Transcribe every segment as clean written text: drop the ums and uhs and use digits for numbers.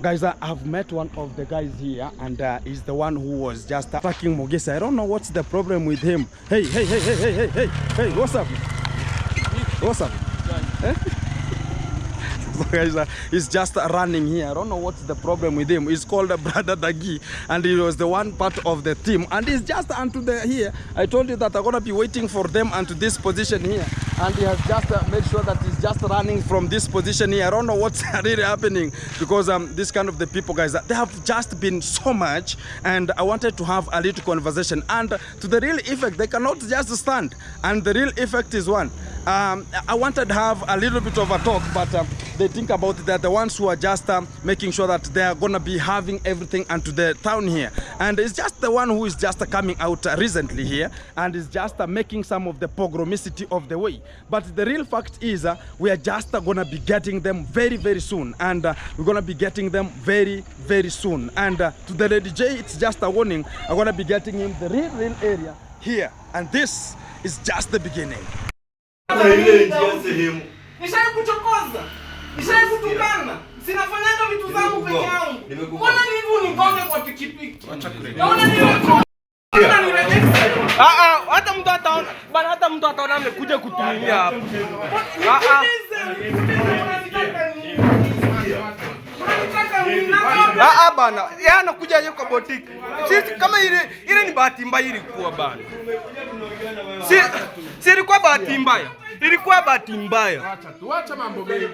Guys, I've met one of the guys here, and he's the one who was just attacking Mogesi. I don't know what's the problem with him. Hey, what's up? What's up? Eh? So guys, he's just running here. I don't know what's the problem with him. He's called Brother Dagi, and he was the one part of the team, and he's just onto the here. I told you that I'm gonna be waiting for them onto this position here, and he has just made sure that he's just running from this position here. I don't know what's really happening, because this kind of the people, guys, they have just been so much, and I wanted to have a little conversation. And to the real effect, they cannot just stand, and the real effect is one. I wanted to have a little bit of a talk, but they think about it. They're the ones who are just making sure that they are gonna be having everything onto the town here, and it's just the one who is just coming out recently here, and is just making some of the pogromicity of the way. But the real fact is we are just gonna be getting them very, very soon, and we're gonna be getting them very, very soon. And to the Lady J, it's just a warning. I'm gonna be getting in the real area here, and this is just the beginning. Nishaikuchokoza, nishaikutukana, sinafanyanga vitu zangu peke yangu. Mbona hivi unigonge kwa pikipiki? Naona nimekosa. Hata mtu ataona, bana hata mtu ataona amekuja kutumia hapa. Bana, yeye anakuja yeye kwa botiki. Sisi kama ile ni bahati mbaya ilikuwa bana. Si ilikuwa bahati mbaya. Ilikuwa bahati mbaya. Tuacha mambo mengi.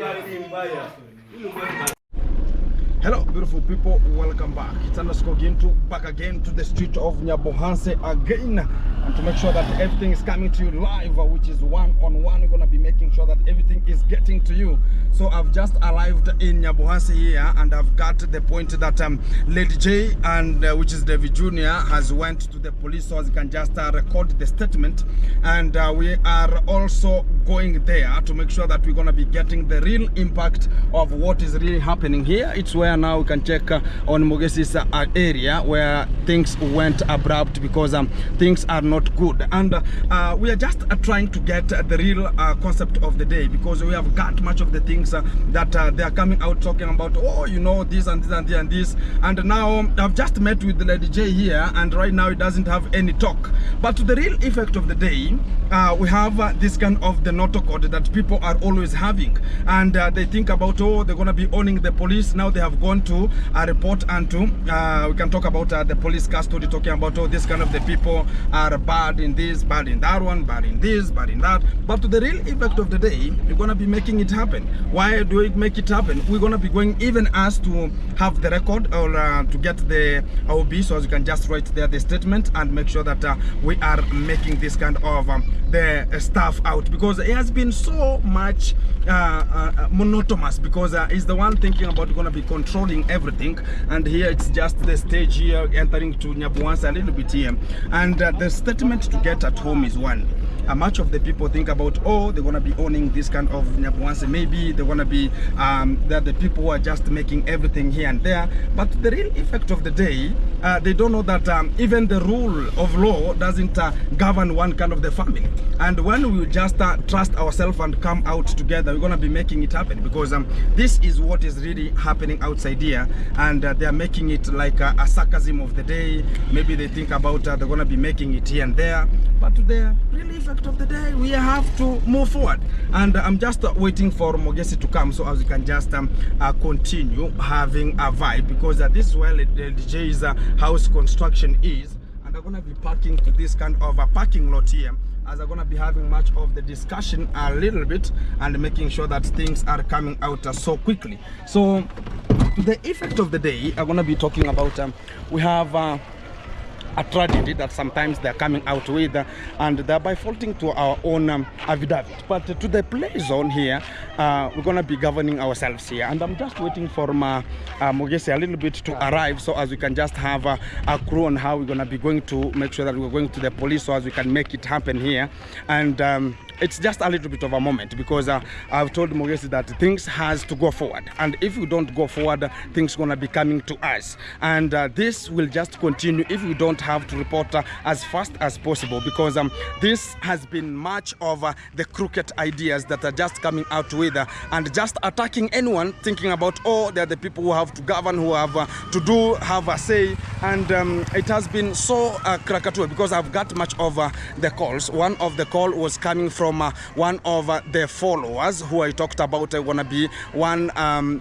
Hello beautiful people, welcome back. It's underscore Gintu back again to the street of Nyabohanse again, and to make sure that everything is coming to you live, which is one-on-one. We're gonna be making sure that everything is getting to you. So I've just arrived in Nyabohanse here, and I've got the point that Lady J and which is Davy Jr. has went to the police, so as you can just record the statement, and we are also going there to make sure that we're gonna be getting the real impact of what is really happening here. It's where now we can check on Mogesi's area where things went abrupt, because things are not good, and we are just trying to get the real concept of the day, because we have got much of the things that they are coming out talking about. Oh, you know, this and this and this and this, and now I've just met with the Lady J here, and right now it doesn't have any talk. But to the real effect of the day, we have this kind of the not code that people are always having, and they think about, oh, they're gonna be owning the police. Now they have gone to a report, and to we can talk about the police custody, talking about, oh, this kind of the people are bad in this, bad in that one, bad in this, bad in that. But to the real effect of the day, we're gonna be making it happen. Why do we make it happen? We're gonna be going even as to have the record, or to get the OB, so as you can just write there the statement and make sure that we are making this kind of the stuff out, because it has been so much monotonous, because it's the one thinking about going to be controlling everything, and here it's just the stage here entering to Nyabohanse a little bit here, and the statement to get at home is one. Much of the people think about, oh, they're going to be owning this kind of Nyabohanse. Maybe they're going to be they're the people who are just making everything here and there. But the real effect of the day, they don't know that even the rule of law doesn't govern one kind of the family. And when we just trust ourselves and come out together, we're going to be making it happen, because this is what is really happening outside here, and they are making it like a sarcasm of the day. Maybe they think about they're going to be making it here and there, but to the real effect of the day, we have to move forward. And I'm just waiting for Mogesi to come, so as we can just continue having a vibe, because this is where the DJ's house construction is, and I'm gonna be parking to this kind of a parking lot here, as I'm gonna be having much of the discussion a little bit and making sure that things are coming out so quickly. So to the effect of the day, I'm gonna be talking about we have a tragedy that sometimes they're coming out with, and thereby faulting to our own affidavit. But to the play zone here, we're going to be governing ourselves here, and I'm just waiting for Mogesi a little bit to arrive, so as we can just have a crew on how we're going to be going to make sure that we're going to the police, so as we can make it happen here. And it's just a little bit of a moment, because I've told Mogesi that things has to go forward, and if we don't go forward, things gonna be coming to us, and this will just continue if we don't have to report as fast as possible, because this has been much of the crooked ideas that are just coming out with and just attacking anyone thinking about, oh, they're the people who have to govern, who have to have a say, and it has been so Krakatoa, because I've got much of the calls. One of the call was coming from one of the followers who I talked about. I wanna be one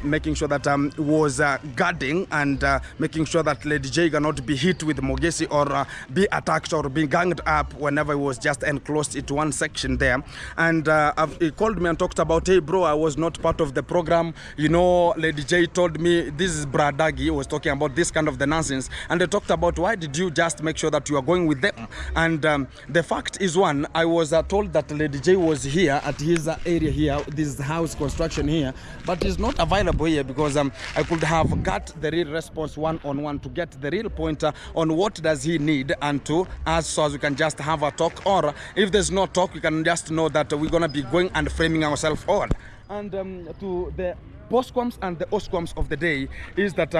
making sure that was guarding and making sure that Lady J cannot be hit with Mogesi or be attacked or be ganged up whenever he was just enclosed into one section there. And he called me and talked about, hey bro, I was not part of the program, you know, Lady J told me, this is Bradagi, he was talking about this kind of the nonsense, and they talked about, why did you just make sure that you are going with them? And the fact is, one, I was told that Lady J was here at his area here, this house construction here, but he's not available here, because I could have got the real response one-on-one to get the real point on what does he need, and to us, so as we can just have a talk, or if there's no talk, we can just know that we're gonna be going and framing ourselves on. And to the postquams and the osquams of the day is that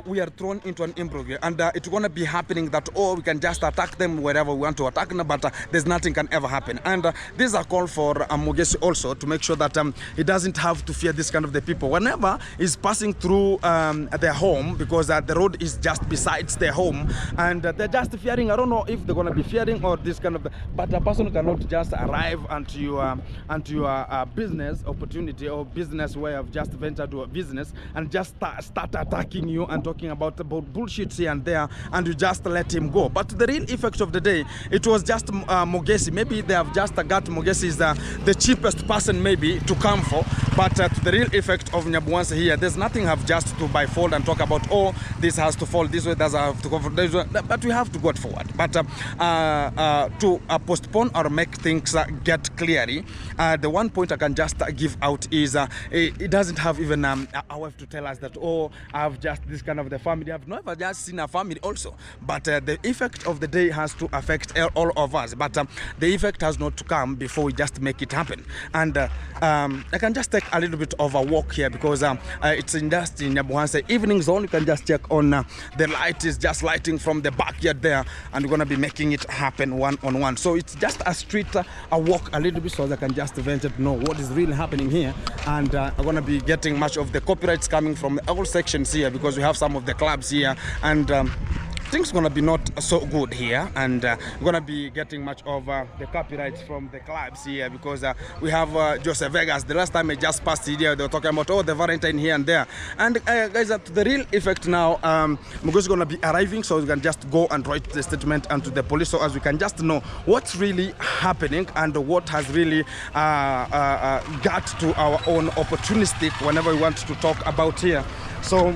we are thrown into an imbroglio, and it's going to be happening that, oh, we can just attack them wherever we want to attack them, but there's nothing can ever happen. And this is a call for Mogesi also to make sure that he doesn't have to fear this kind of the people whenever he's passing through their home, because the road is just besides their home, and they're just fearing. I don't know if they're going to be fearing or this kind of, but a person cannot just arrive onto your business opportunity or business where I've just venture to a business and just start attacking you and talking about bullshit here and there, and you just let him go. But the real effect of the day, it was just Mogesi. Maybe they have just got Mogesi is the cheapest person maybe to come for, but to the real effect of Nyabuhanse here, there's nothing have just to by fold and talk about, oh, this has to fall this way, that has to go for this way, but we have to go forward. But to postpone or make things get clearly, the one point I can just give out is it doesn't have even a wife to tell us that, oh, I've just this kind of the family. I've never just seen a family also, but the effect of the day has to affect all of us, but the effect has not to come before we just make it happen. And I can just take a little bit of a walk here, because it's in just in Nyabuhanse evening zone. You can just check on the light is just lighting from the backyard there, and we're gonna be making it happen one-on-one. So it's just a street, a walk a little bit, so that I can just venture to know what is really happening here. And I'm gonna be getting much of the copyrights coming from all sections here, because we have some of the clubs here, and things gonna be not so good here, and we're gonna be getting much of the copyrights from the clubs here, because we have Joseph Vegas. The last time I just passed here, they were talking about, oh, the Valentine here and there. And guys, the real effect now, Mogesi is gonna be arriving, so we can just go and write the statement and to the police, so as we can just know what's really happening and what has really got to our own opportunistic whenever we want to talk about here. So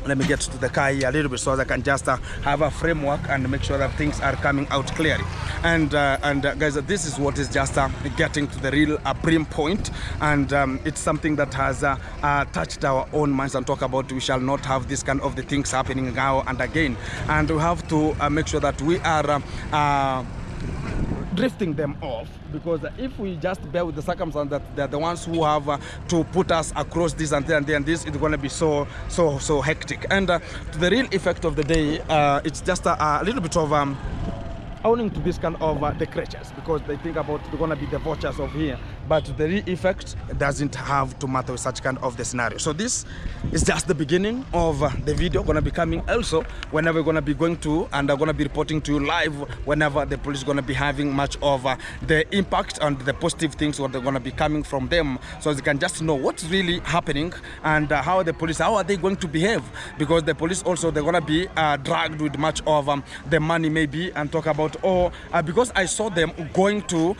let me get to the car here a little bit, so that I can just have a framework and make sure that things are coming out clearly. And guys, this is what is just getting to the real prim point, and it's something that has touched our own minds, and talk about we shall not have this kind of the things happening now and again, and we have to make sure that we are drifting them off, because if we just bear with the circumstance that they're the ones who have to put us across this and this, it's going to be so hectic. And to the real effect of the day, it's just a little bit of owning to this kind of the creatures, because they think about they're going to be the vultures of here, but the real effect doesn't have to matter with such kind of the scenario. So this is just the beginning of the video. Going to be coming also whenever we're going to be going to, and I'm going to be reporting to you live whenever the police is going to be having much of the impact and the positive things what they're going to be coming from them, so they can just know what's really happening, and how the police, how are they going to behave, because the police also, they're going to be dragged with much of the money maybe, and talk about, oh, because I saw them going to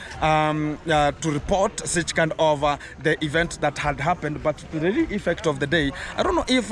report such kind of the event that had happened. But the real effect of the day, I don't know if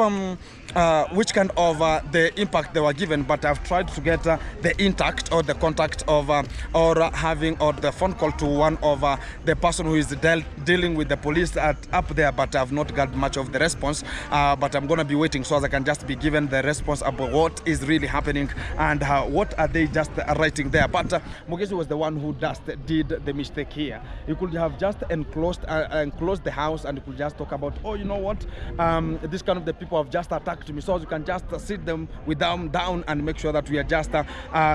which kind of the impact they were given, but I've tried to get the intact or the contact of or the phone call to one of the person who is dealing with the police up there, but I've not got much of the response, but I'm gonna be waiting so as I can just be given the response about what is really happening, and what are they just writing there. But Mogesi was the one who just did the mistake here. He could have just enclosed the house, and he could just talk about, oh, you know what, this kind of the people have just attacked me, so you can just sit them with them down and make sure that we are just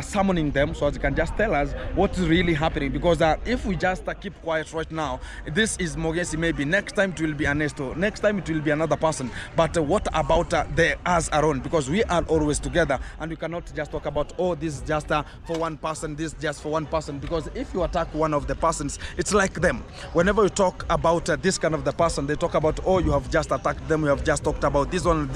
summoning them, so as you can just tell us what's really happening. Because if we just keep quiet right now, this is Mogesi. Maybe next time it will be Ernesto, next time it will be another person. But what about us around? Because we are always together, and we cannot just talk about, oh, this is just for one person, this just for one person. Because if you attack one of the persons, it's like them. Whenever you talk about this kind of the person, they talk about, oh, you have just attacked them, you have just talked about this one,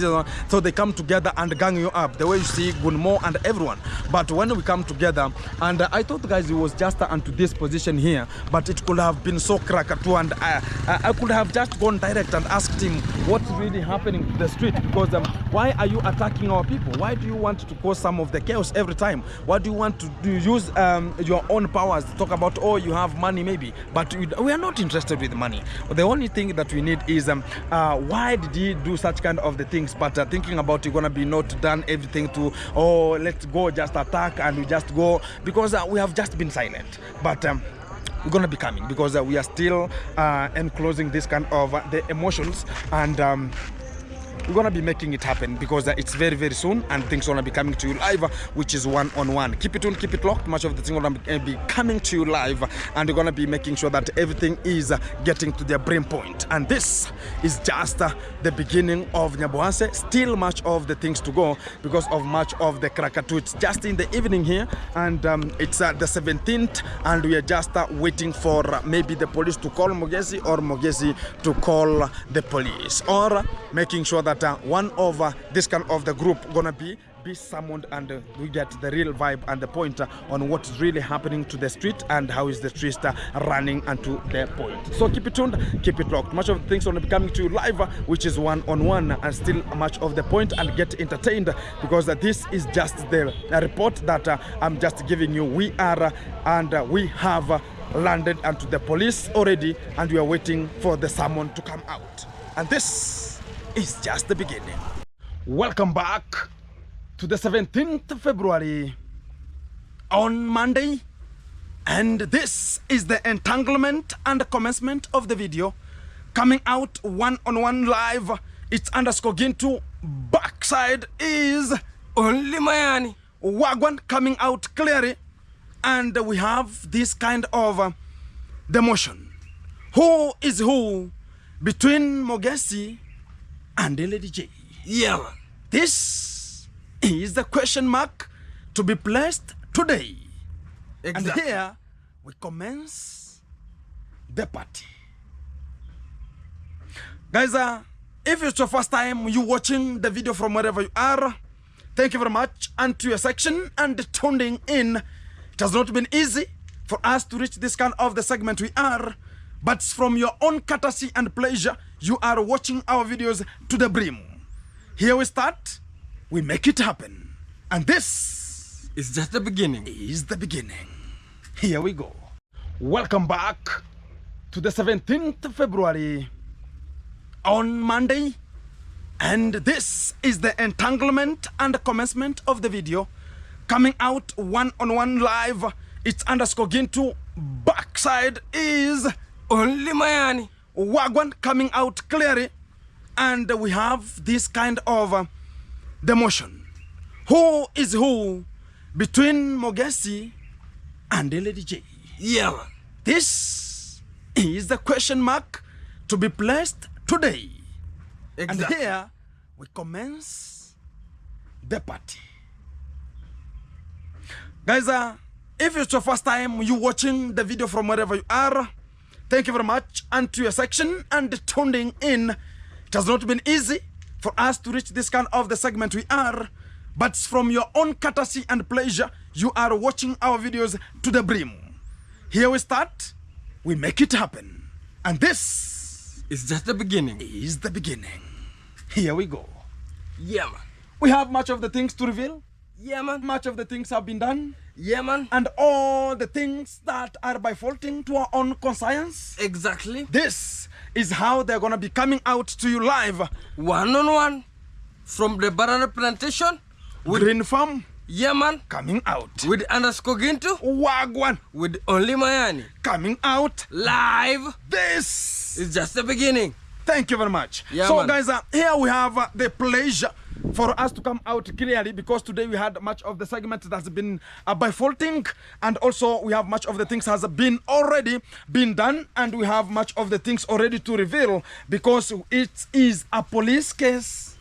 so they come together and gang you up, the way you see Gunmo and everyone. But when we come together, and I thought, guys, it was just onto this position here, but it could have been so crackatoo, and I could have just gone direct and asked him what's really happening to the street. Because why are you attacking our people? Why do you want to cause some of the chaos every time? Why do you want to use your own powers to talk about, oh, you have money maybe, but we are not interested with money. The only thing that we need is why did he do such kind of the things? But thinking about you're gonna be not done everything to, oh, let's go just attack and we just go, because we have just been silent. But we're gonna be coming, because we are still enclosing this kind of the emotions, and we're gonna be making it happen, because it's very, very soon, and things gonna be coming to you live, which is one-on-one. Keep it tuned, keep it locked. Much of the things gonna be coming to you live, and we're gonna be making sure that everything is getting to their brain point. And this is just the beginning of Nyabohanse. Still much of the things to go, because of much of the Krakatu. It's just in the evening here, and it's the 17th, and we are just waiting for maybe the police to call Mogesi, or Mogesi to call the police, or making sure that one of this kind of the group gonna be summoned, and we get the real vibe and the point on what's really happening to the street, and how is the street running and to the point. So keep it tuned, keep it locked. Much of the things gonna be coming to you live, which is one-on-one, and still much of the point, and get entertained, because this is just the report that I'm just giving you. We are and we have landed onto the police already, and we are waiting for the summon to come out, and this is just the beginning. Welcome back to the 17th of February on Monday, and this is the entanglement and the commencement of the video coming out one-on-one live. It's _ Gintu. Backside is Only Mayani. Wagwan coming out clearly, and we have this kind of the motion. Who is who between Mogesi and the Lady J? Yeah, man. This is the question mark to be placed today. Exactly. And here we commence the party. Guys, if it's your first time you watching the video from wherever you are, thank you very much, and to your section and tuning in. It has not been easy for us to reach this kind of the segment we are, but from your own courtesy and pleasure, you are watching our videos to the brim. Here we start, we make it happen. And this is just the beginning. Is the beginning. Here we go. Welcome back to the 17th of February on Monday. And this is the entanglement and the commencement of the video coming out one-on-one live. It's _ Gintu. Backside is Only Mayani. Wagwan coming out clearly, and we have this kind of the motion. Who is who between Mogesi and the Lady J? Yeah, man. This is the question mark to be placed today. Exactly. And here we commence the party. Guys, if it's your first time you watching the video from wherever you are, thank you very much, and to your section and tuning in. It has not been easy for us to reach this kind of the segment we are, but from your own courtesy and pleasure, you are watching our videos to the brim. Here we start, we make it happen. And this is just the beginning. Is the beginning. Here we go. Yeah, man. We have much of the things to reveal. Yeah, man. Much of the things have been done. Yeah, man. And all the things that are by faulting to our own conscience. Exactly. This is how they're gonna be coming out to you live. One-on-one. From the banana plantation. Green farm. Yeah, man. Coming out. With underscore Gintu. Wagwan. With only Mayani. Coming out. Live. This is just the beginning. Thank you very much. Yeah, so man. guys, here we have the pleasure for us to come out clearly, because today we had much of the segment that's been by faulting, and also we have much of the things has been already been done, and we have much of the things already to reveal, because it is a police case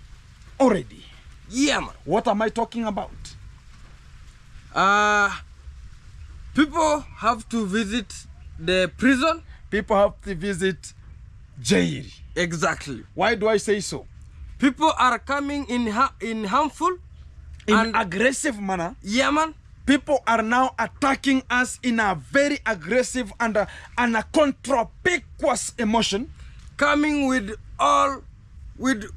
already. Yeah, man. What am I talking about? People have to visit the prison. People have to visit jail. Exactly. Why do I say so? People are coming in harmful, in aggressive manner. Yeah, man. People are now attacking us in a very aggressive and a conspicuous emotion. Coming with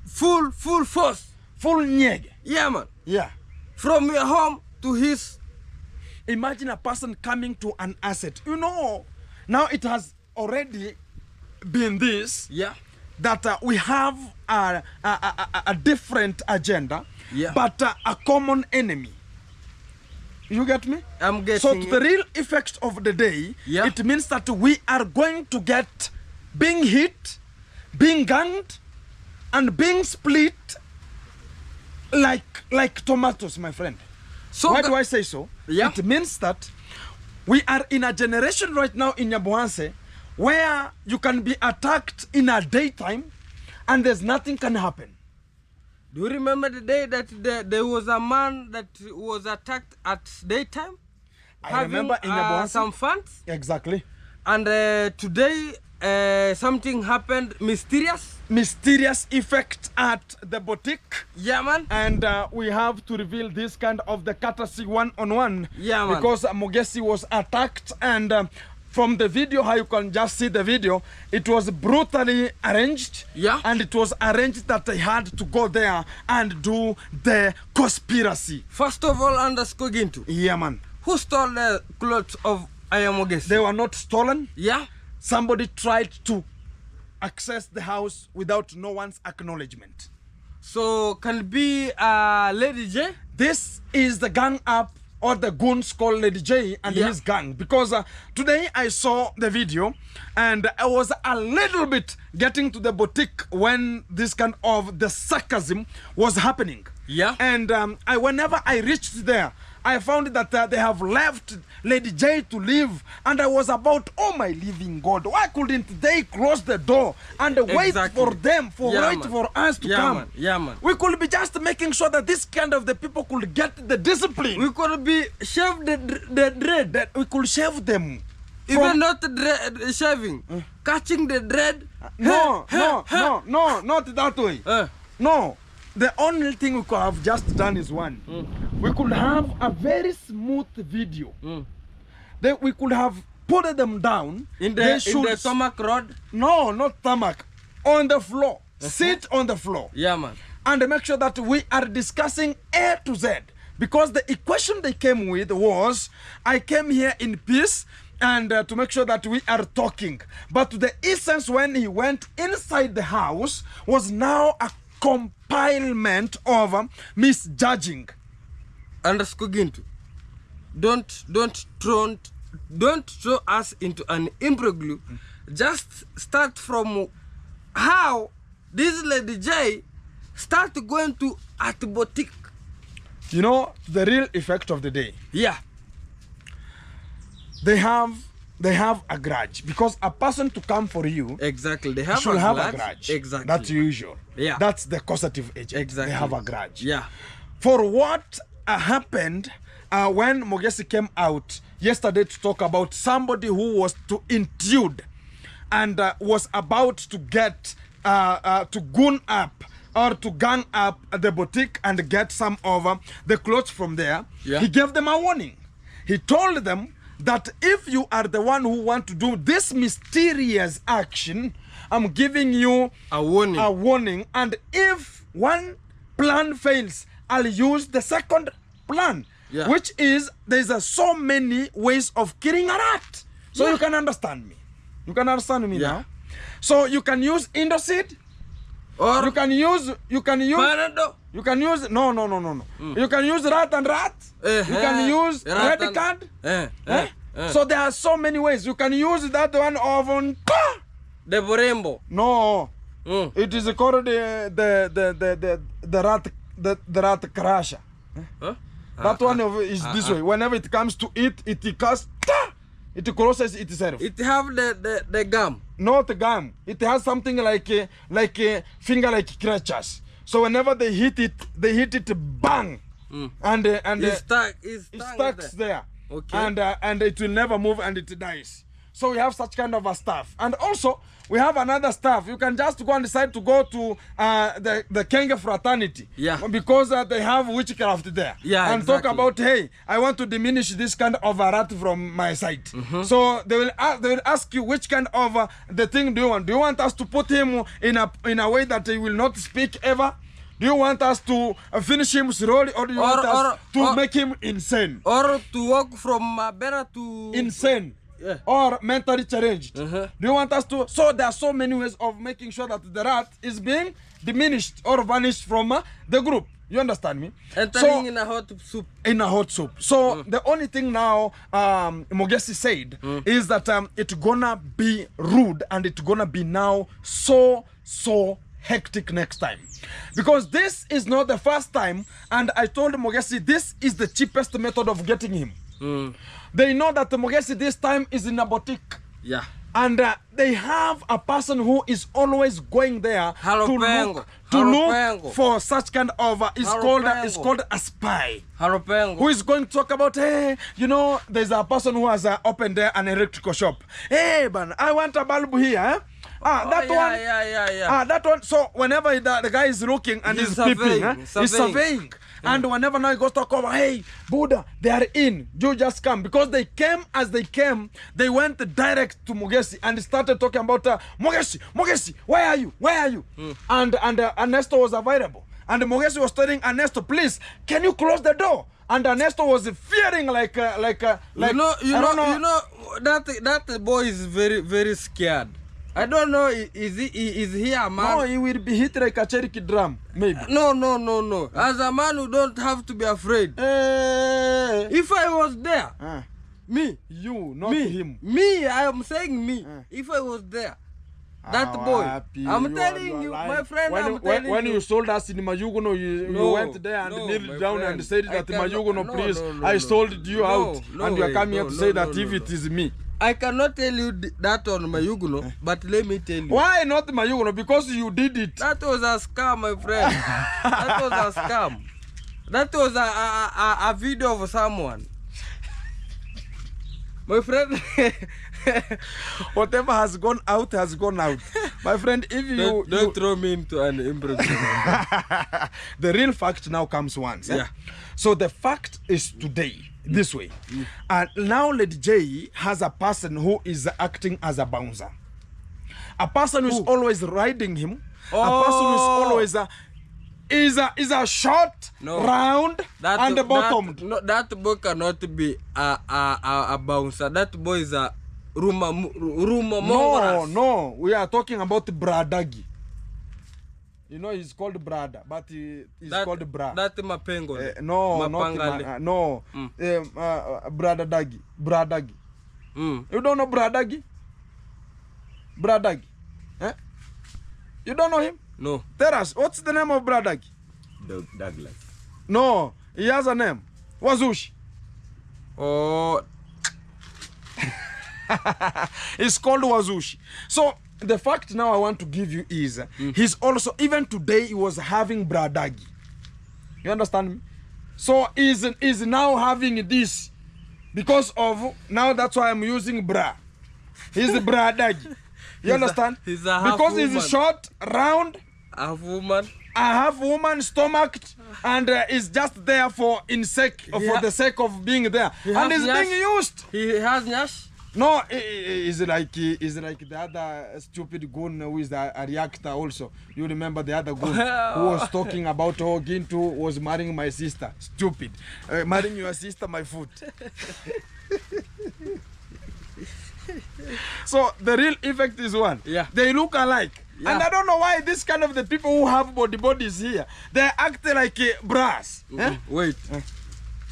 full force. Full nyeg. Yeah, man. Yeah. From your home to his. Imagine a person coming to an asset. You know, now it has already been this. Yeah. That we have a different agenda, yeah, but a common enemy. You get me? I'm getting so the real effect of the day, yeah, it means that we are going to get being hit, being ganged, and being split like tomatoes, my friend. So why do I say so? Yeah. It means that we are in a generation right now in Nyabohanse where you can be attacked in a daytime and there's nothing can happen. Do you remember the day that there was a man that was attacked at daytime? I remember in Nyabohanse. Some funds. Exactly. And today something happened mysterious. Mysterious effect at the boutique. Yeah, man. And we have to reveal this kind of the courtesy one-on-one. Yeah, man. Because Mogesi was attacked, and from the video, how you can just see the video, it was brutally arranged. Yeah. And it was arranged that they had to go there and do the conspiracy. First of all, underscore Gintu. Yeah, man. Who stole the clothes of Mogesi? They were not stolen. Yeah. Somebody tried to access the house without no one's acknowledgement. So can it be Lady J? This is the gang up, or the goons called Lady J and his gang, because today I saw the video and I was a little bit getting to the boutique when this kind of the sarcasm was happening. Yeah. And whenever I reached there, I found that they have left Lady J to leave, and I was about, oh my living God, why couldn't they close the door and wait for them, for us to come? Man. Yeah, man. We could be just making sure that this kind of the people could get the discipline. We could be shave the dread. That we could shave them. Even not the shaving, catching the dread. No, not that way. No. The only thing we could have just done is one. We could have a very smooth video. Then we could have put them down. In the tarmac road? No, not tarmac. On the floor. Sit on the floor. Yeah, man. And make sure that we are discussing A to Z. Because the equation they came with was, I came here in peace, and to make sure that we are talking. But the essence when he went inside the house was now a compilement of misjudging. Underscore Gintu. Don't throw us into an imbroglio. Just start from how this Lady J start going to at boutique. You know the real effect of the day. Yeah. They have a grudge, because a person to come for you, exactly, they have should have a grudge. Exactly, that's usual. Yeah, that's the causative agent. Exactly, they have a grudge. Yeah, for what happened when Mogesi came out yesterday to talk about somebody who was to intrude and was about to get to goon up or to gang up the boutique and get some of the clothes from there. Yeah. He gave them a warning. He told them that if you are the one who want to do this mysterious action, I'm giving you a warning. And if one plan fails, I'll use the second plan. Yeah. Which is, there's so many ways of killing a rat. So you can understand me. You can understand me now. So you can use Indoseed, or you can use Panado, You can use no. You can use rat and rat. You can use red card. So there are so many ways. You can use that one of the Borembo. No. It is called the rat crusher. That one is this way. Whenever it comes to it closes itself. It have the gum. Not gum. It has something like a finger-like creatures. So whenever they hit it, bang, and it's stuck there. Okay. And it will never move and it dies. So we have such kind of a stuff. And also we have another stuff. You can just go and decide to go to the Kenge fraternity. Yeah. Because they have witchcraft there. Yeah, and exactly. talk about, hey, I want to diminish this kind of a rat from my side. So they will ask you which kind of the thing do you want. Do you want us to put him in a way that he will not speak ever? Do you want us to finish him slowly, or do you want us to make him insane? Or to walk from better to insane? Yeah. Or mentally challenged. Do you want us to? So there are so many ways of making sure that the rat is being diminished or vanished from the group. You understand me? Entering in a hot soup. In a hot soup. So the only thing now Mogesi said is that it's gonna be rude and it's gonna be now so hectic next time, because this is not the first time, and I told Mogesi this is the cheapest method of getting him. They know that Mogesi this time is in a boutique. Yeah. And they have a person who is always going there to look for such kind of it's called a spy. Who is going to talk about, hey, you know, there's a person who has opened there an electrical shop. Hey, man, I want a bulb here. That one. So whenever the guy is looking and he's peeping, he's surveying. And whenever now he goes to talk about, hey, Buddha, they are in. You just come. Because they came as they came, they went direct to Mogesi and started talking about, Mogesi, where are you? Where are you? And Ernesto was available. And Mogesi was telling Ernesto, please, can you close the door? And Ernesto was fearing like you know that boy is very scared. I don't know, is he a man? No, he will be hit like a Cherokee drum, maybe. No. As a man, you don't have to be afraid. If I was there, me. You, not him. Me, I am saying me. If I was there, that boy. I'm telling you, my friend, when you sold us in Mayugono, you went there and kneeled down and said that Mayugono, please, I sold you out. And you are coming here to say that if it is me. I cannot tell you that on Mayugono, but let me tell you. Why not Mayugono? Because you did it. That was a scam, my friend. That was a scam. That was a video of someone. My friend. Whatever has gone out has gone out. My friend, if you... Don't throw me into an impression. The real fact now comes once. Yeah. So the fact is today. This way. And now Lady J has a person who is acting as a bouncer. A person who is always riding him. A person who is always is a short, round, and bottomed. That boy cannot be a bouncer. That boy is a rumor. No. We are talking about Bradagi. You know, he's called Brada, but he's called Bra. That's Mapengo. Bradagi. You don't know Bradagi? Eh? You don't know him? No. Tell us, what's the name of Bradagi? Douglas. No, he has a name. Wazushi. Oh. It's called Wazushi. So, the fact now I want to give you is he's also, even today he was having Bradagi. You understand me? So he's now having this because of, now that's why I'm using bra. He's Bradagi. You understand? He's a half because woman. He's short, round, half woman. A half woman, stomached, and is just there for the sake of being there. And is being used. He has nyash. No, is like the other stupid goon who is a reactor also. You remember the other goon who was talking about how Gintu was marrying my sister. Stupid. Marrying your sister, my foot. So the real effect is one. Yeah. They look alike. And I don't know why this kind of the people who have bodies here, they act like brass. Wait.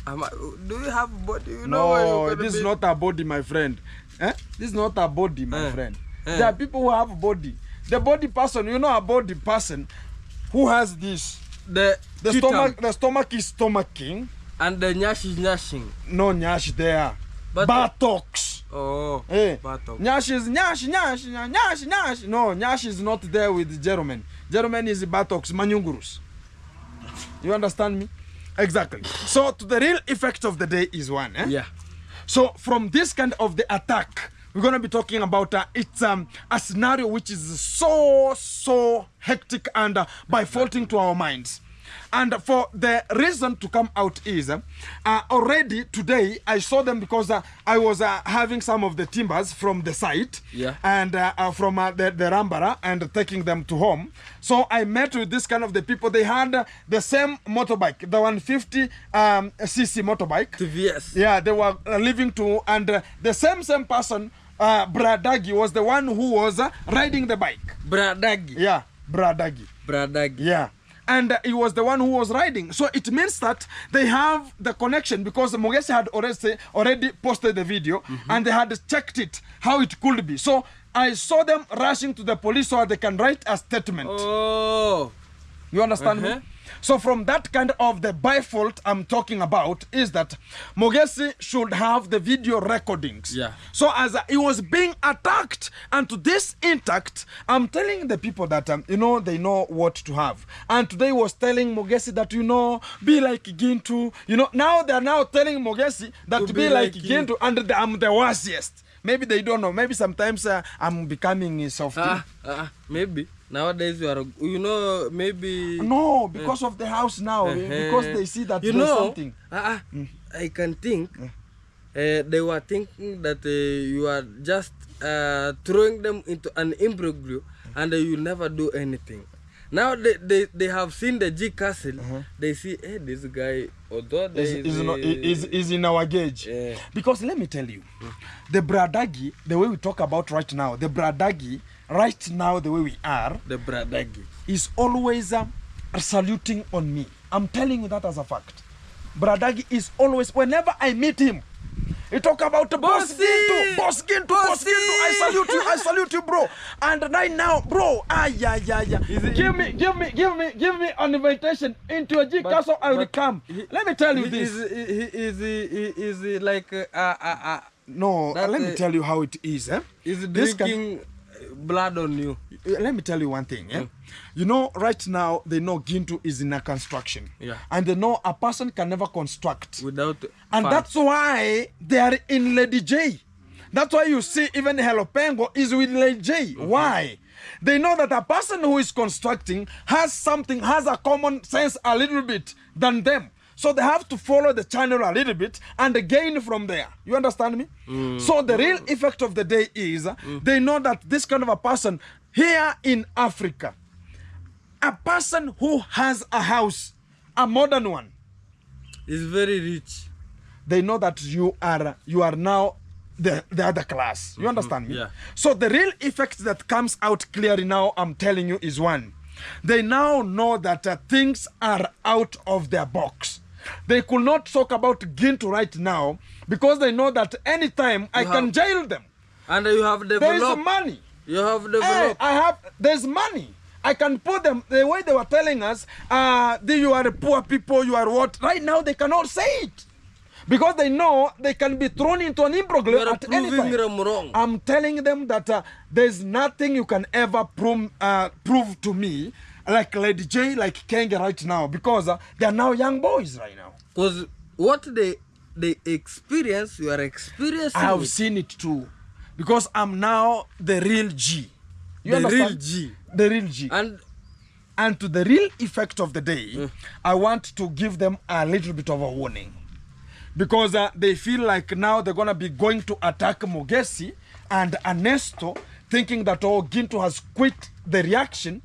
Do you have body? You No, this is not a body, my friend. This is not a body, my friend. There are people who have body. The body person, you know, a body person who has this. The stomach is stomaching. And the nyash is nyashing. No nyash there. Buttocks. Oh. Buttocks. Nyash is nyash. No, nyash is not there with German. German is buttocks, manyungurus. You understand me? Exactly. So to the real effect of the day is one. Yeah. So from this kind of the attack, we're going to be talking about it's a scenario which is so hectic and bifurcating to our minds. And for the reason to come out is already today I saw them because I was having some of the timbers from the site and from the Rambara and taking them to home. So I met with this kind of the people. They had the same motorbike, the 150 cc motorbike. TVS. Yeah, they were living to, and the same person, Bradagi, was the one who was riding the bike. Bradagi. Yeah, Bradagi. Yeah. And he was the one who was riding. So it means that they have the connection because Mogesi had already posted the video and they had checked it, how it could be. So I saw them rushing to the police so they can write a statement. Oh. You understand me? So from that kind of the default I'm talking about is that Mogesi should have the video recordings. Yeah. So as he was being attacked and to this intact, I'm telling the people that, you know, they know what to have. And today he was telling Mogesi that, you know, be like Gintu. You know, now they're now telling Mogesi that to be like Gintu and I'm the worst. Maybe they don't know. Maybe sometimes I'm becoming soft. Maybe. Nowadays you are, you know, maybe... No, because of the house now. Because they see that you there's know, something. I can think they were thinking that you are just throwing them into an imbroglio and you never do anything. Now they have seen the G Castle. They see, hey, this guy, although is in our gauge. Because let me tell you, the Bradagi, the way we talk about right now, the Bradagi, right now the way we are, the Bradagi is always saluting on me. I'm telling you that as a fact. Bradagi is always, whenever I meet him, he talk about Boss Gintu. I salute you, bro. And right now, bro, give me an invitation into a G Castle. I will come. Let me tell you this. Is he like no? Let me tell you how it is. Is drinking blood on you? Let me tell you one thing. You know, right now they know Gintu is in a construction. And they know a person can never construct without and funds. That's why they are in Lady J. That's why you see even Hello Pengo is with Lady J. Why? They know that a person who is constructing has a common sense a little bit than them. So they have to follow the channel a little bit and gain from there. You understand me? So the real effect of the day is they know that this kind of a person here in Africa, a person who has a house, a modern one, is very rich. They know that you are now the other class. You understand me? Yeah. So the real effect that comes out clearly now, I'm telling you, is one. They now know that things are out of their box. They could not talk about Gintu right now because they know that anytime I can jail them. And you have developed. There is money. You have developed. There's money. I can put them the way they were telling us, you are poor people, you are what? Right now they cannot say it. Because they know they can be thrown into an imbroglio at any time. Wrong. I'm telling them that there's nothing you can ever prove to me like Lady J, like Kenge right now, because they are now young boys right now. Because what they experience, you are experiencing. I have seen it too. Because I'm now the real G. You the understand? Real G. The real G. And to the real effect of the day, I want to give them a little bit of a warning. Because they feel like now they're going to be going to attack Mogesi and Ernesto, thinking that, oh, Gintu has quit the reaction.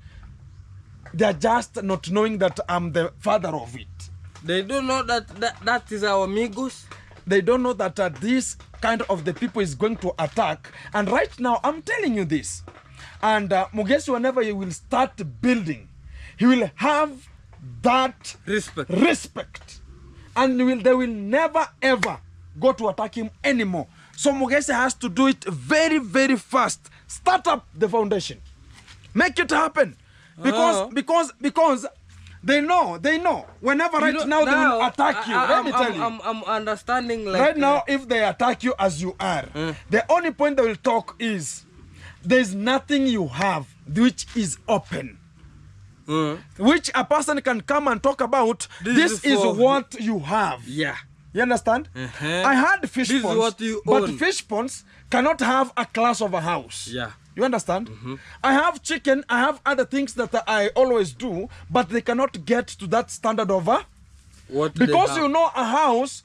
They're just not knowing that I'm the father of it. They don't know that is our amigos. They don't know that this kind of the people is going to attack. And right now, I'm telling you this. And Mugesi, whenever he will start building, he will have that respect. And they will never ever go to attack him anymore. So Mugesi has to do it very, very fast. Start up the foundation. Make it happen. Because they know. Whenever they will attack you. Let me tell you. I'm understanding like right now, if they attack you as you are, the only point they will talk is there's nothing you have which is open. Which a person can come and talk about. This is what you have. Yeah. You understand? I had fish ponds, but fish ponds cannot have a class of a house. Yeah. You understand? I have chicken, I have other things that I always do, but they cannot get to that standard of because you know a house,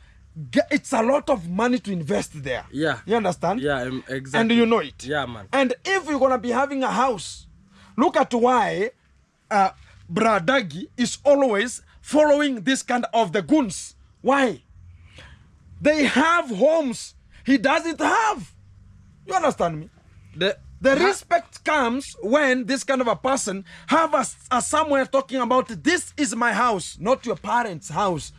it's a lot of money to invest there. Yeah. You understand? Yeah, exactly. And you know it. Yeah, man. And if you're gonna be having a house, look at why Bradagi is always following this kind of the goons. Why? They have homes he doesn't have. You understand me? The respect comes when this kind of a person have a somewhere talking about this is my house, not your parents' house.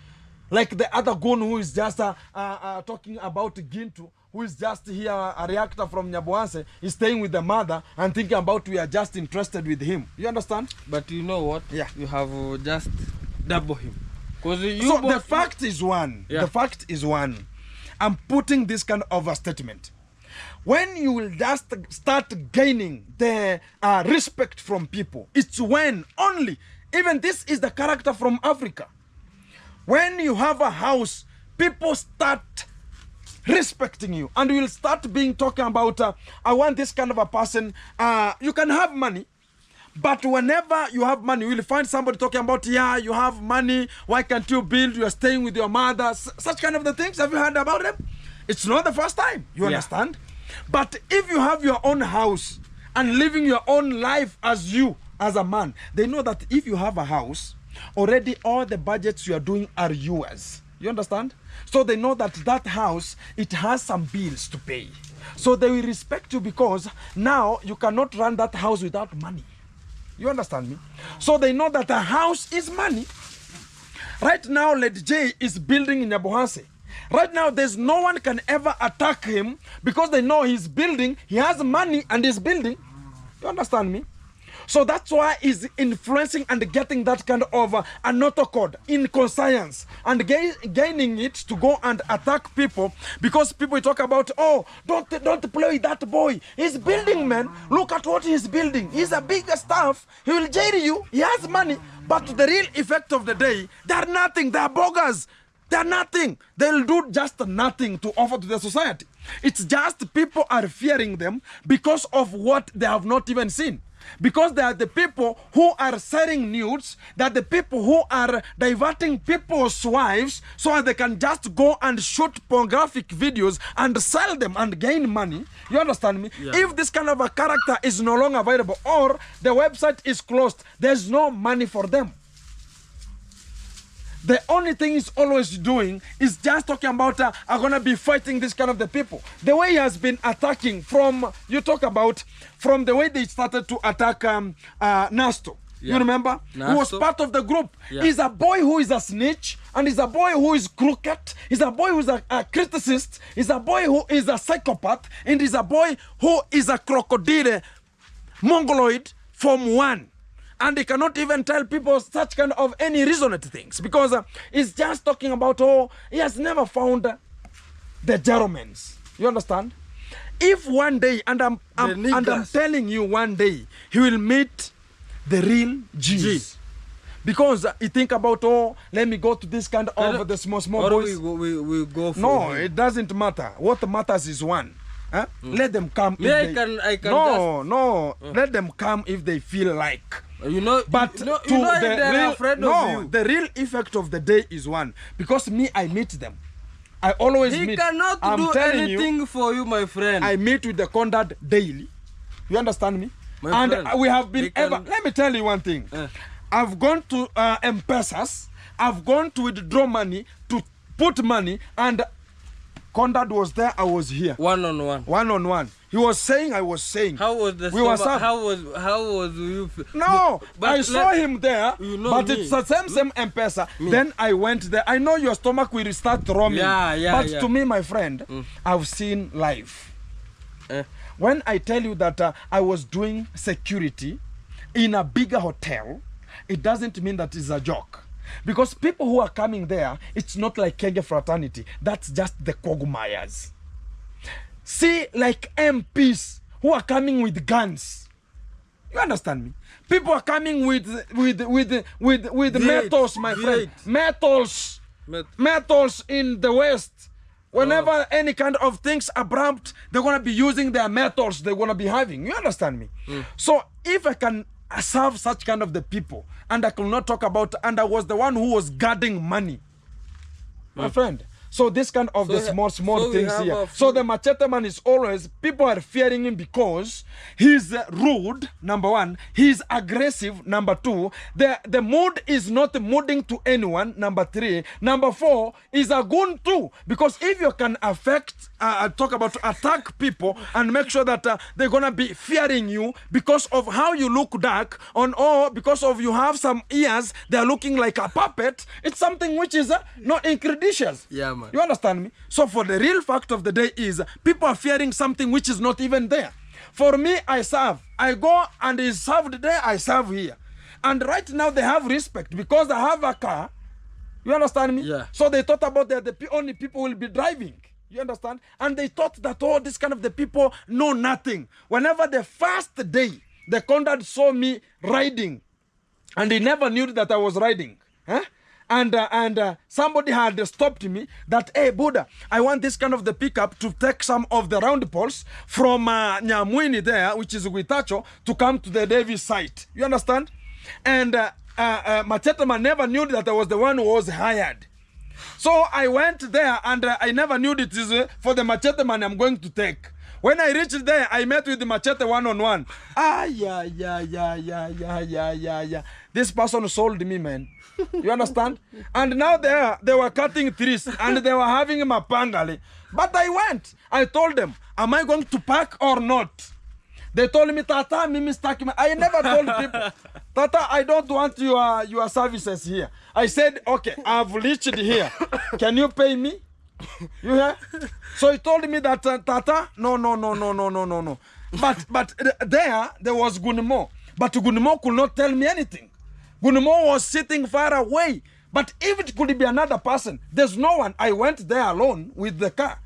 Like the other goon who is just talking about Gintu, who is just here, a reactor from Nyabohanse, is staying with the mother and thinking about we are just interested with him. You understand? But you know what? Yeah. You have just double him. So the fact is one. Yeah. The fact is one. I'm putting this kind of a statement. When you will just start gaining the respect from people, it's when only, even this is the character from Africa. When you have a house, people start respecting you, and you will start talking about, I want this kind of a person. You can have money, but whenever you have money, you will find somebody talking about, yeah, you have money, why can't you build, you are staying with your mother, such kind of the things. Have you heard about them? It's not the first time, you understand? But if you have your own house and living your own life as a man, they know that if you have a house, already all the budgets you are doing are yours. You understand? So they know that that house, it has some bills to pay. So they will respect you because now you cannot run that house without money. You understand me? So they know that a house is money. Right now, Lady J is building in Nyabohanse. Right now, there's no one can ever attack him because they know he's building, he has money and he's building. You understand me? So that's why he's influencing and getting that kind of a notochord in conscience and gaining it to go and attack people because people talk about, oh, don't play with that boy. He's building, man. Look at what he's building. He's a bigger staff. He will jail you. He has money. But the real effect of the day, they're nothing. They're boggers. They're nothing. They'll do just nothing to offer to the society. It's just people are fearing them because of what they have not even seen. Because they are the people who are selling nudes, they are the people who are diverting people's wives so that they can just go and shoot pornographic videos and sell them and gain money. You understand me? Yeah. If this kind of a character is no longer available or the website is closed, there's no money for them. The only thing he's always doing is just talking about, I'm going to be fighting this kind of the people. The way he has been attacking from, you talk about, from the way they started to attack Nasto. Yeah. You remember? Nasto. Who was part of the group. Yeah. He's a boy who is a snitch, and he's a boy who is crooked. He's a boy who is a criticist. He's a boy who is a psychopath. And he's a boy who is a crocodile, mongoloid from one. And he cannot even tell people such kind of any reasonable things because he's just talking about, oh, he has never found the Germans. You understand? If one day, and I'm telling you one day, he will meet the real G's. Because he think about, oh, let me go to this kind of the small boys. We go for no, it doesn't matter. What matters is one. Huh? Let them come. Let them come if they feel like. You know, but the real effect of the day is one. Because me, I meet them. I always meet. He cannot do anything for you, my friend. I meet with the conduct daily. You understand me? My friend, we have been let me tell you one thing. I've gone to M-Pesas. I've gone to withdraw money, to put money, and Conrad was there, I was here. One on one. One on one. He was saying, I was saying. How was the We were stomach? How was you? No, But I saw him there, you know but me. it's the same M-Pesa. Then I went there. I know your stomach will start roaming. But to me, my friend, I've seen life. When I tell you that I was doing security in a bigger hotel, it doesn't mean that it's a joke. Because people who are coming there, it's not like Kenge fraternity. That's just the Kogumayas. See, like MPs who are coming with guns. You understand me? People are coming with metals, my friend. Metals. Metals in the West. Whenever any kind of things abrupt, they're gonna be using their metals they're gonna be having. You understand me? So if I can serve such kind of the people, and I could not talk about, and I was the one who was guarding money, my friend. So this kind of the small things here. So the machete man is always, people are fearing him because he's rude, number one. He's aggressive, number two. The mood is not mooding to anyone, number three. Number four is a goon too. Because if you can attack people and make sure that they're gonna be fearing you because of how you look dark, or because of you have some ears, they're looking like a puppet, it's something which is not increditious. Yeah, man. You understand me? So for the real fact of the day is people are fearing something which is not even there. For me, I serve. I go and is served there, I serve here. And right now they have respect because I have a car. You understand me? Yeah. So they thought about that the only people will be driving. You understand? And they thought that all this kind of the people know nothing. Whenever the first day the Conrad saw me riding, and he never knew that I was riding. Huh? And somebody had stopped me that, hey, Buddha, I want this kind of the pickup to take some of the round poles from Nyamwini there, which is Guitacho, to come to the Davy site. You understand? And Machete man never knew that I was the one who was hired. So I went there and I never knew it is for the Machete man I'm going to take. When I reached there, I met with the Machete one-on-one. This person sold me, man. You understand? And now they were cutting trees and they were having mapangale. But I went. I told them, am I going to park or not? They told me, Tata, Mimi stuck me. I never told people, Tata, I don't want your services here. I said, okay, I've reached here. Can you pay me? You hear? So he told me that, Tata, no. But there was Gunimo. But Gunimo could not tell me anything. Gunimo was sitting far away. But if it could be another person, there's no one. I went there alone with the car.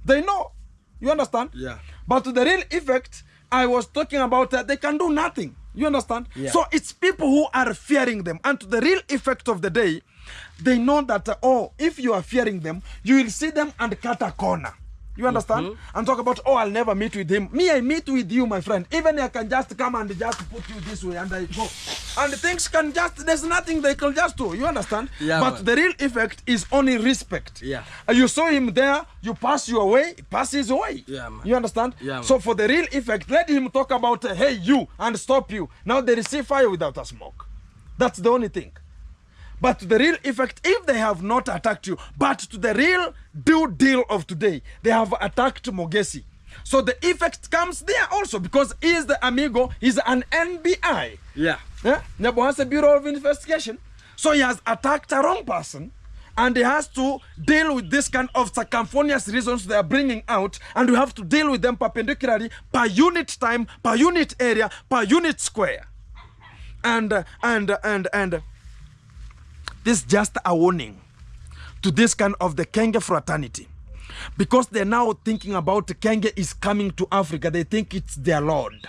They know. You understand? Yeah. But the real effect, I was talking about, they can do nothing. You understand? Yeah. So it's people who are fearing them. And to the real effect of the day, they know that, if you are fearing them, you will see them and cut a corner. You understand? And talk about, I'll never meet with him. Me, I meet with you, my friend. Even I can just come and just put you this way and I go. And things can just, there's nothing they can just do. You understand? Yeah, but man. the real effect is only respect. Yeah. You saw him there, you pass your way, he passes away. Yeah, man. You understand? Yeah, man. So for the real effect, let him talk about, hey, you, and stop you. Now they receive fire without a smoke. That's the only thing. But to the real effect, if they have not attacked you, but to the real deal of today, they have attacked Mogesi. So the effect comes there also because he is the amigo, he's an NBI. Yeah. Nyabohanse Bureau of Investigation. So he has attacked a wrong person and he has to deal with this kind of circumphonious reasons they are bringing out, and we have to deal with them perpendicularly per unit time, per unit area, per unit square. And this is just a warning to this kind of the Kenge fraternity. Because they're now thinking about Kenge is coming to Africa. They think it's their Lord.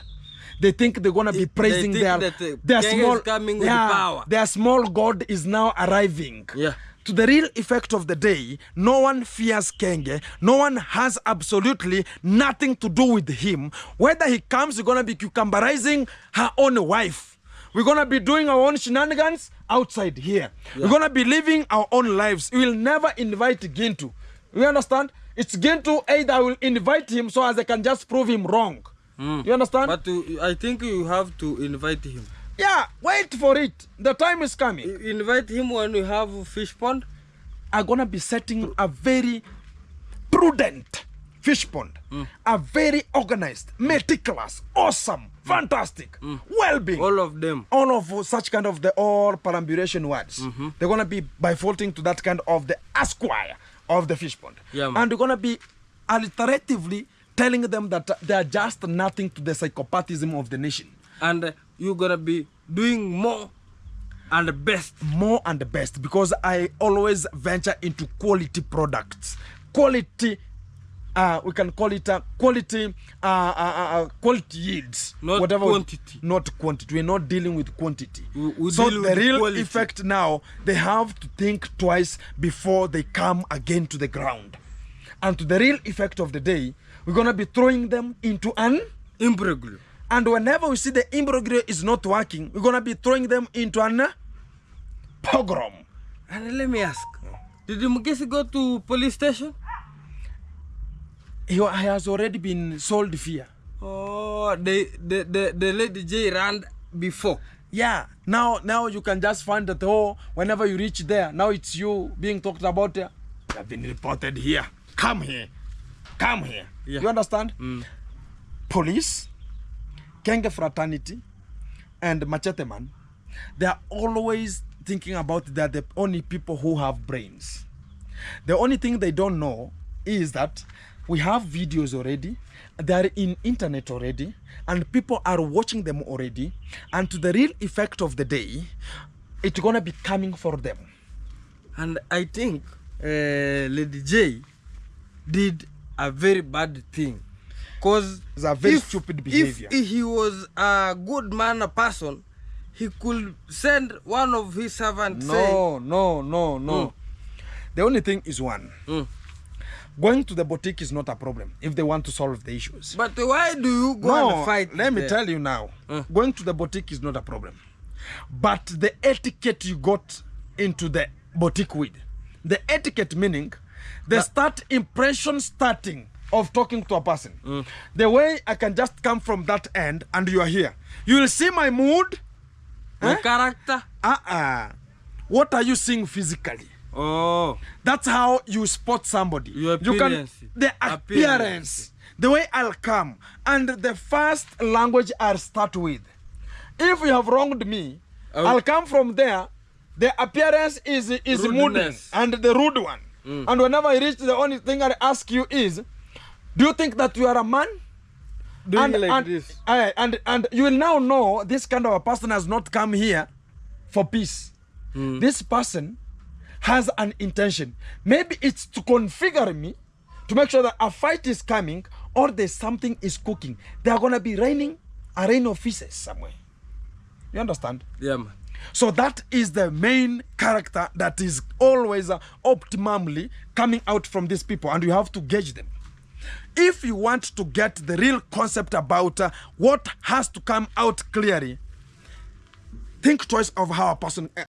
They think they're going to be praising their small, coming with power. Their small God is now arriving. Yeah. To the real effect of the day, no one fears Kenge. No one has absolutely nothing to do with him. Whether he comes, he's going to be cucumberizing her own wife. We're going to be doing our own shenanigans outside here. Yeah. We're going to be living our own lives. We will never invite Gintu. You understand? It's Gintu either I will invite him so as I can just prove him wrong. You understand? But I think you have to invite him. Yeah, wait for it. The time is coming. You invite him when we have fish pond. I'm going to be setting a very prudent fish pond, are very organized, meticulous, awesome, fantastic, well-being. All of them. All of such kind of the all perambulation words. They're gonna be defaulting to that kind of the esquire of the fish pond. Yeah, man. And they're gonna be alliteratively telling them that they are just nothing to the psychopathism of the nation. And you're gonna be doing more and the best. More and the best, because I always venture into quality products. Quality, we can call it quality yields. Not quantity. Not quantity. We're not dealing with quantity. We So deal the with real quality. effect now, they have to think twice before they come again to the ground. And to the real effect of the day, we're going to be throwing them into an Imbroglio. And whenever we see the imbroglio is not working, we're going to be throwing them into an pogrom. And let me ask, did Mugesi go to police station? He has already been sold fear. Oh, the Lady J ran before. Yeah, now you can just find that, oh, whenever you reach there, now it's you being talked about there. You have been reported here. Come here. Come here. Yeah. You understand? Police, Kenge fraternity, and Machete man, they are always thinking about that the only people who have brains. The only thing they don't know is that we have videos already, they are in internet already, and people are watching them already, and to the real effect of the day, it's gonna be coming for them. And I think Lady J did a very bad thing. Because It's a very stupid behavior. If he was a good man, a person, he could send one of his servants. No. The only thing is one. Going to the boutique is not a problem if they want to solve the issues. But why do you go and fight? Let me there? tell you now. Going to the boutique is not a problem. But the etiquette you got into the boutique with, the etiquette meaning the start impression starting of talking to a person. The way I can just come from that end and you are here. You will see my mood. My character. What are you seeing physically? Oh. That's how you spot somebody. Your You appearance. the appearance. The way I'll come. And the first language I'll start with. If you have wronged me, I'll come from there. The appearance is moody and the rude one. And whenever I reach, the only thing I ask you is, do you think that you are a man? Doing like this. And you will now know this kind of a person has not come here for peace. This person has an intention. Maybe it's to configure me, to make sure that a fight is coming or there's something is cooking. They are going to be raining a rain of feces somewhere. You understand? Yeah, man. So that is the main character that is always optimally coming out from these people, and you have to gauge them. If you want to get the real concept about what has to come out clearly, think twice of how a person